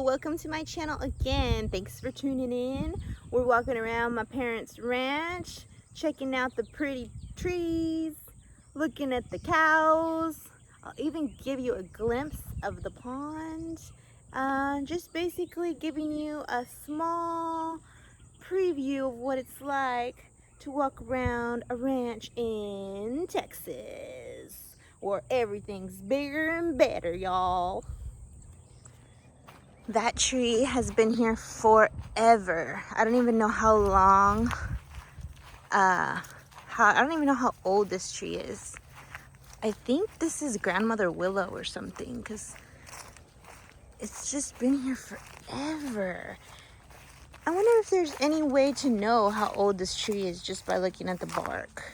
welcome to my channel again. Thanks for tuning in. We're walking around my parents' ranch, checking out the pretty trees, looking at the cows. I'll even give you a glimpse of the pond. Just basically giving you a small preview of what it's like to walk around a ranch in Texas, where everything's bigger and better, y'all. That tree has been here forever. I don't even know how long, I don't even know how old this tree is. I think this is grandmother Willow or something, because it's just been here forever. I wonder if there's any way to know how old this tree is just by looking at the bark.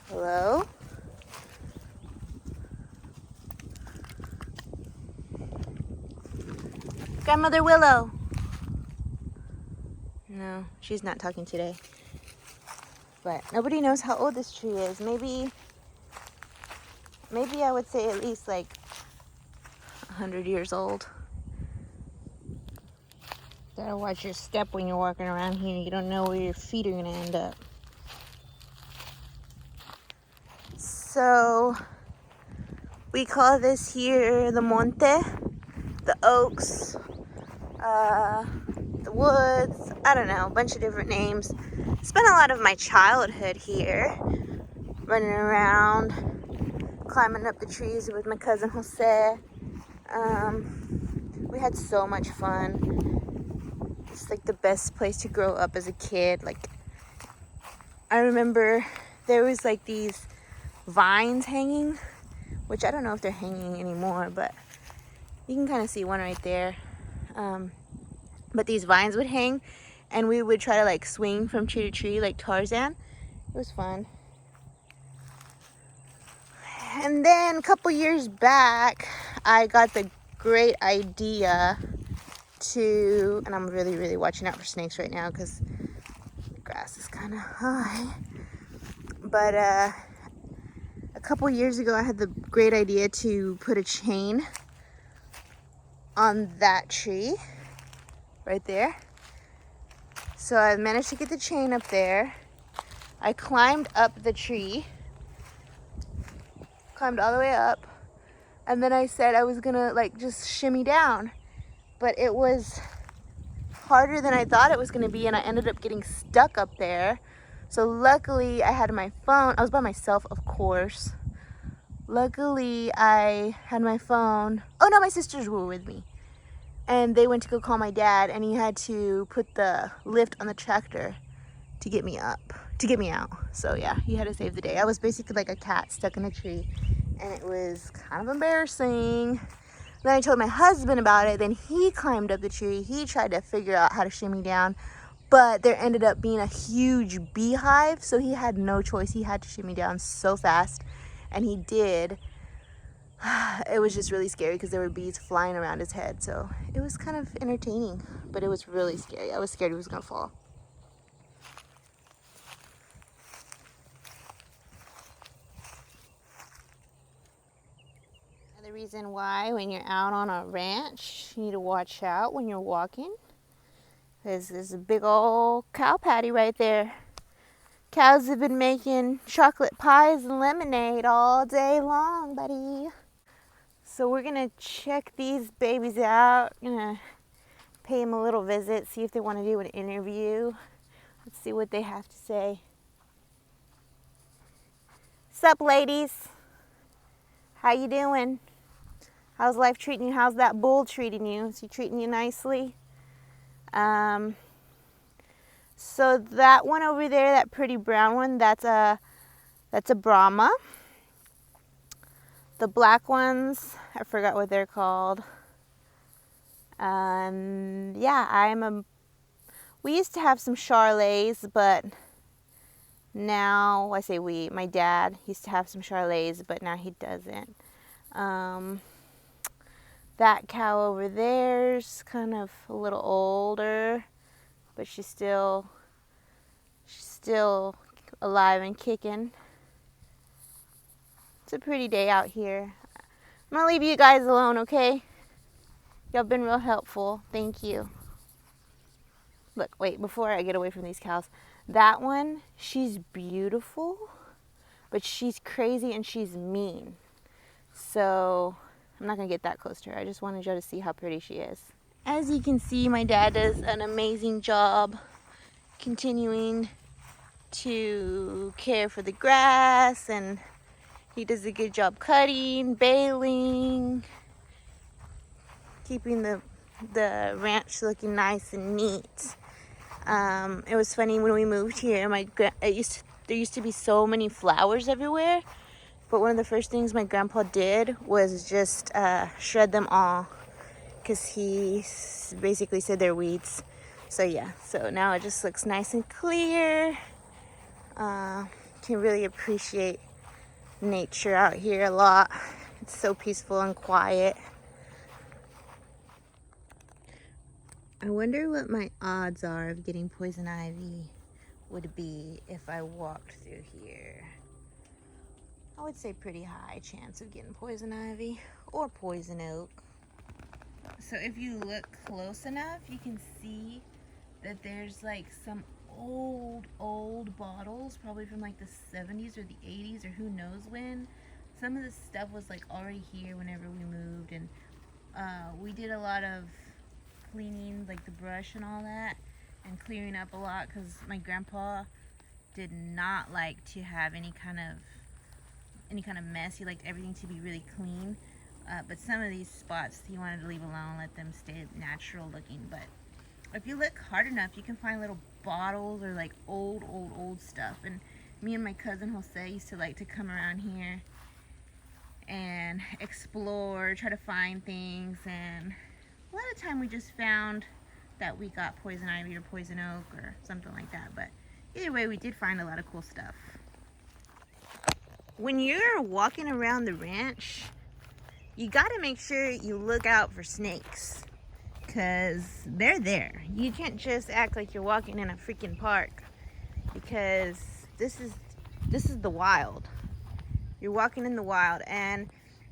Hello? Grandmother Willow. No, she's not talking today. But nobody knows how old this tree is. Maybe I would say at least like 100 years old. Gotta watch your step when you're walking around here. You don't know where your feet are gonna end up. So we call this here the monte, the oaks, the woods, I don't know, a bunch of different names. Spent a lot of my childhood here, running around, climbing up the trees with my cousin Jose. We had so much fun. It's like the best place to grow up as a kid. Like, I remember there was like these vines hanging, which I don't know if they're hanging anymore, but you can kind of see one right there. But these vines would hang, and we would try to like swing from tree to tree like Tarzan. It was fun. And then a couple years back, I got the great idea to, and I'm really watching out for snakes right now because the grass is kind of high. But a couple years ago, I had the great idea to put a chain on that tree right there. So I managed to get the chain up there. I climbed up the tree, climbed all the way up, and then I said I was gonna like just shimmy down, but it was harder than I thought it was gonna be, and I ended up getting stuck up there. So luckily I had my phone. I was by myself, of course. Luckily I had my phone. Oh no, my sisters were with me. And they went to go call my dad, and he had to put the lift on the tractor to get me up, to get me out. So yeah, he had to save the day. I was basically like a cat stuck in a tree, and it was kind of embarrassing. Then I told my husband about it. Then he climbed up the tree. He tried to figure out how to shimmy down, but there ended up being a huge beehive, so he had no choice. He had to shimmy down so fast, and he did. It was just really scary because there were bees flying around his head, so it was kind of entertaining, but it was really scary. I was scared he was gonna fall. Another reason why when you're out on a ranch, you need to watch out when you're walking, because there's a big old cow patty right there. Cows have been making chocolate pies and lemonade all day long, buddy. So we're gonna check these babies out. Gonna pay them a little visit, see if they want to do an interview. Let's see what they have to say. Sup, ladies? How you doing? How's life treating you? How's that bull treating you? Is he treating you nicely? So that one over there, that pretty brown one, that's a Brahma. The black ones, I forgot what they're called. Yeah, we used to have some Charolais, but now, I say we, my dad used to have some Charolais, but now he doesn't. That cow over there's kind of a little older, but she's still alive and kicking. It's a pretty day out here. I'm gonna leave you guys alone, okay? Y'all been real helpful. Thank you. Look, wait, before I get away from these cows, that one, she's beautiful, but she's crazy and she's mean. So I'm not gonna get that close to her. I just wanted y'all to see how pretty she is. As you can see, my dad does an amazing job continuing to care for the grass, and he does a good job cutting, baling, keeping the ranch looking nice and neat. It was funny when we moved here. There used to be so many flowers everywhere, but one of the first things my grandpa did was just shred them all, because he basically said they're weeds. So yeah, so now it just looks nice and clear. Can really appreciate nature out here a lot. It's so peaceful and quiet. I wonder what my odds are of getting poison ivy would be if I walked through here. I would say pretty high chance of getting poison ivy or poison oak. So if you look close enough, you can see that there's like some old bottles, probably from like the 70s or the 80s or who knows when. Some of this stuff was like already here whenever we moved, and we did a lot of cleaning, like the brush and all that, and clearing up a lot, because my grandpa did not like to have any kind of mess. He liked everything to be really clean, but some of these spots he wanted to leave alone, let them stay natural looking. But if you look hard enough, you can find little bottles or like old stuff. And me and my cousin Jose used to like to come around here and explore, try to find things, and a lot of time we just found that we got poison ivy or poison oak or something like that. But either way, we did find a lot of cool stuff. When you're walking around the ranch, you gotta make sure you look out for snakes, because they're there. You can't just act like you're walking in a freaking park, because this is the wild. You're walking in the wild. And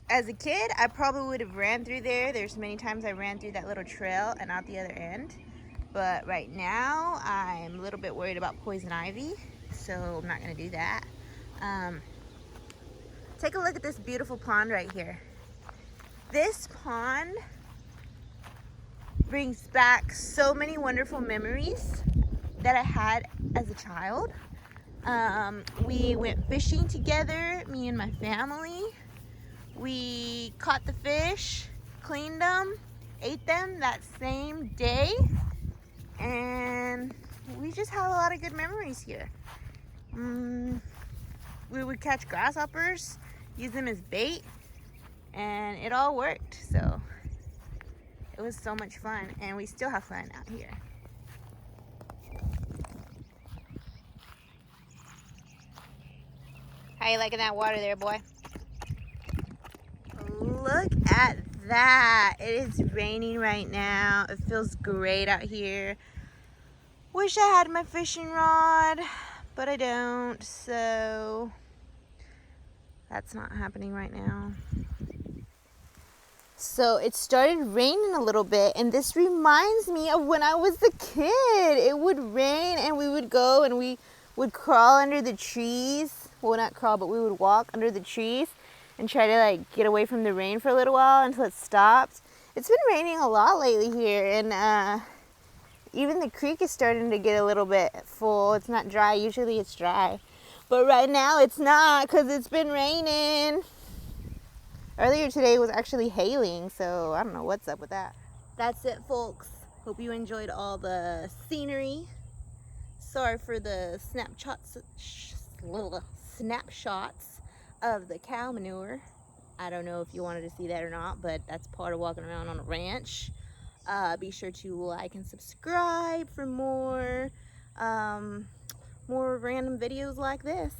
as a kid, I probably would have ran through there. There's many times I ran through that little trail and out the other end. But right now, I'm a little bit worried about poison ivy, so I'm not gonna do that. Take a look at this beautiful pond right here. This pond brings back so many wonderful memories that I had as a child. We went fishing together, me and my family. We caught the fish, cleaned them, ate them that same day, and we just had a lot of good memories here. We would catch grasshoppers, use them as bait, and it all worked. So it was so much fun, and we still have fun out here. How you liking that water there, boy? Look at that. It is raining right now. It feels great out here. Wish I had my fishing rod, but I don't, so that's not happening right now. So it started raining a little bit, and this reminds me of when I was a kid. It would rain and we would go and we would crawl under the trees. Well, not crawl, but we would walk under the trees and try to like get away from the rain for a little while until it stopped. It's been raining a lot lately here, and even the creek is starting to get a little bit full. It's not dry. Usually it's dry, but right now it's not, because it's been raining. Earlier today was actually hailing, so I don't know what's up with that. That's it, folks. Hope you enjoyed all the scenery. Sorry for the snapshots of the cow manure. I don't know if you wanted to see that or not, but that's part of walking around on a ranch. Be sure to like and subscribe for more random videos like this.